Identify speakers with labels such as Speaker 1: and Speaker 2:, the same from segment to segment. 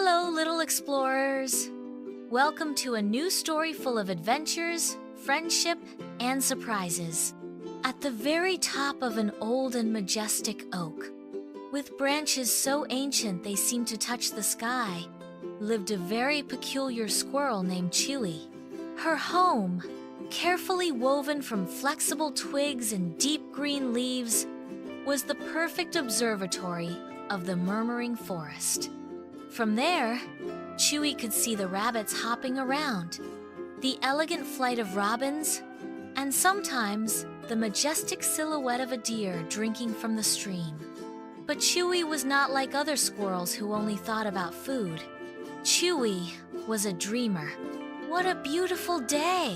Speaker 1: Hello, little explorers! Welcome to a new story full of adventures, friendship, and surprises. At the very top of an old and majestic oak, with branches so ancient they seem to touch the sky, lived a very peculiar squirrel named Chewy. Her home, carefully woven from flexible twigs and deep green leaves, was the perfect observatory of the Murmuring Forest. From there, Chewy could see the rabbits hopping around, the elegant flight of robins, and sometimes the majestic silhouette of a deer drinking from the stream. But Chewy was not like other squirrels who only thought about food. Chewy was a dreamer. What a beautiful day!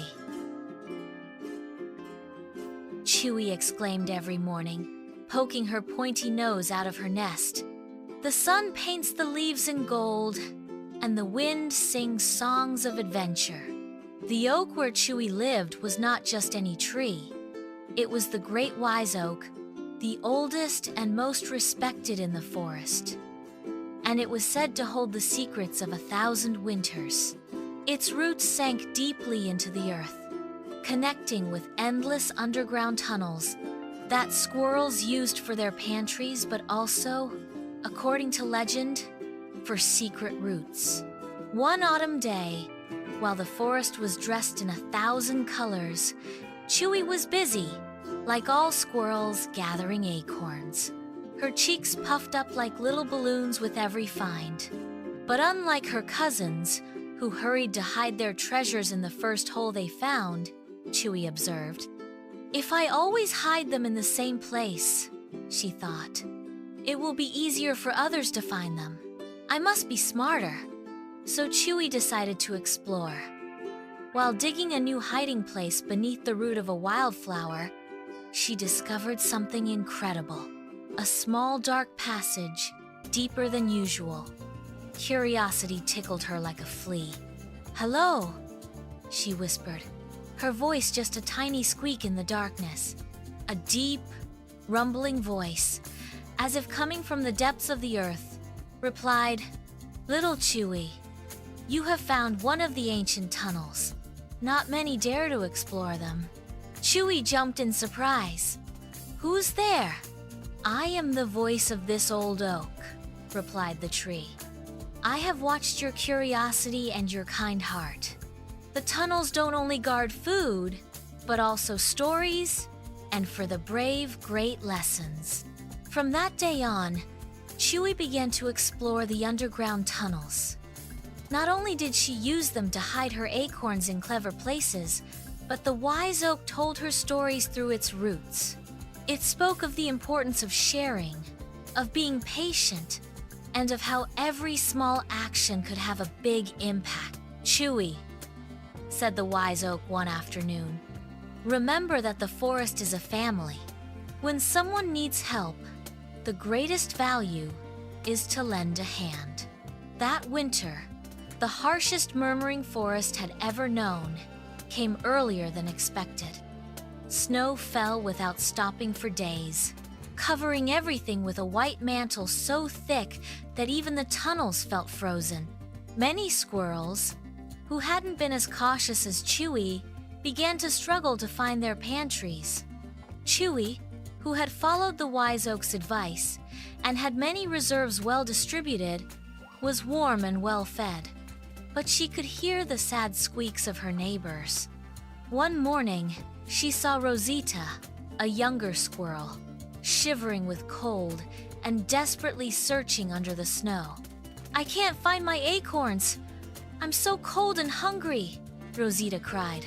Speaker 1: Chewy exclaimed every morning, poking her pointy nose out of her nest. The sun paints the leaves in gold, and the wind sings songs of adventure. The oak where Chewy lived was not just any tree. It was the great wise oak, the oldest and most respected in the forest. And it was said to hold the secrets of 1,000 winters. Its roots sank deeply into the earth, connecting with endless underground tunnels that squirrels used for their pantries, but also, according to legend, for secret roots. One autumn day, while the forest was dressed in 1,000 colors, Chewy was busy, like all squirrels, gathering acorns. Her cheeks puffed up like little balloons with every find. But unlike her cousins, who hurried to hide their treasures in the first hole they found, Chewy observed, "If I always hide them in the same place," she thought, "it will be easier for others to find them. I must be smarter." So Chewy decided to explore. While digging a new hiding place beneath the root of a wildflower, she discovered something incredible. A small dark passage, deeper than usual. Curiosity tickled her like a flea. "Hello," she whispered, her voice just a tiny squeak in the darkness. A deep, rumbling voice, as if coming from the depths of the earth, replied, "Little Chewy, you have found one of the ancient tunnels. Not many dare to explore them." Chewy jumped in surprise. "Who's there?" "I am the voice of this old oak," replied the tree. "I have watched your curiosity and your kind heart. The tunnels don't only guard food, but also stories, and for the brave, great lessons." From that day on, Chewy began to explore the underground tunnels. Not only did she use them to hide her acorns in clever places, but the wise oak told her stories through its roots. It spoke of the importance of sharing, of being patient, and of how every small action could have a big impact. "Chewy," said the wise oak one afternoon, "remember that the forest is a family. When someone needs help, the greatest value is to lend a hand." That winter, the harshest Murmuring Forest had ever known, came earlier than expected. Snow fell without stopping for days, covering everything with a white mantle so thick that even the tunnels felt frozen. Many squirrels, who hadn't been as cautious as Chewy, began to struggle to find their pantries. Chewy, who had followed the wise oak's advice and had many reserves well distributed, was warm and well fed. But she could hear the sad squeaks of her neighbors. One morning, she saw Rosita, a younger squirrel, shivering with cold and desperately searching under the snow. "I can't find my acorns. I'm so cold and hungry," Rosita cried.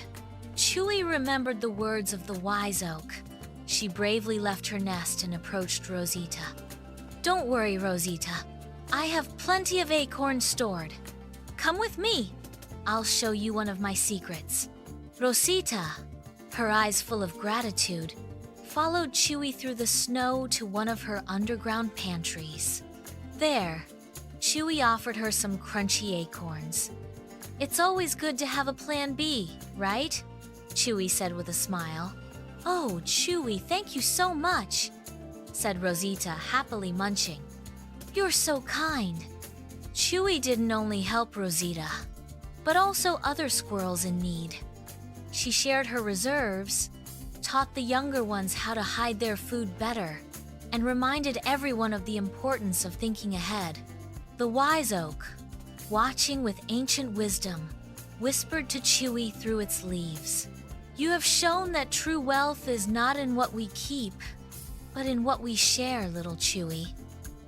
Speaker 1: Chewy remembered the words of the wise oak. She bravely left her nest and approached Rosita. "Don't worry, Rosita. I have plenty of acorns stored. Come with me. I'll show you one of my secrets." Rosita, her eyes full of gratitude, followed Chewy through the snow to one of her underground pantries. There, Chewy offered her some crunchy acorns. "It's always good to have a plan B, right?" Chewy said with a smile. "Oh, Chewy, thank you so much," said Rosita, happily munching. "You're so kind." Chewy didn't only help Rosita, but also other squirrels in need. She shared her reserves, taught the younger ones how to hide their food better, and reminded everyone of the importance of thinking ahead. The wise oak, watching with ancient wisdom, whispered to Chewy through its leaves, "You have shown that true wealth is not in what we keep, but in what we share, little Chewy.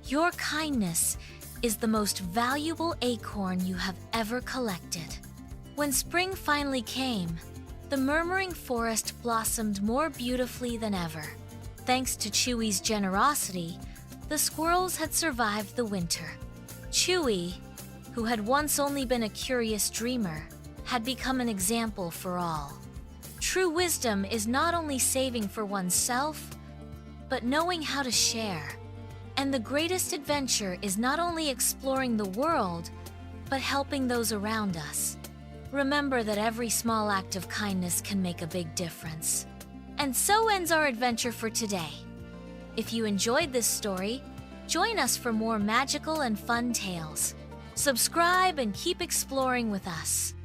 Speaker 1: Your kindness is the most valuable acorn you have ever collected." When spring finally came, the Murmuring Forest blossomed more beautifully than ever. Thanks to Chewy's generosity, the squirrels had survived the winter. Chewy, who had once only been a curious dreamer, had become an example for all. True wisdom is not only saving for oneself, but knowing how to share. And the greatest adventure is not only exploring the world, but helping those around us. Remember that every small act of kindness can make a big difference. And so ends our adventure for today. If you enjoyed this story, join us for more magical and fun tales. Subscribe and keep exploring with us.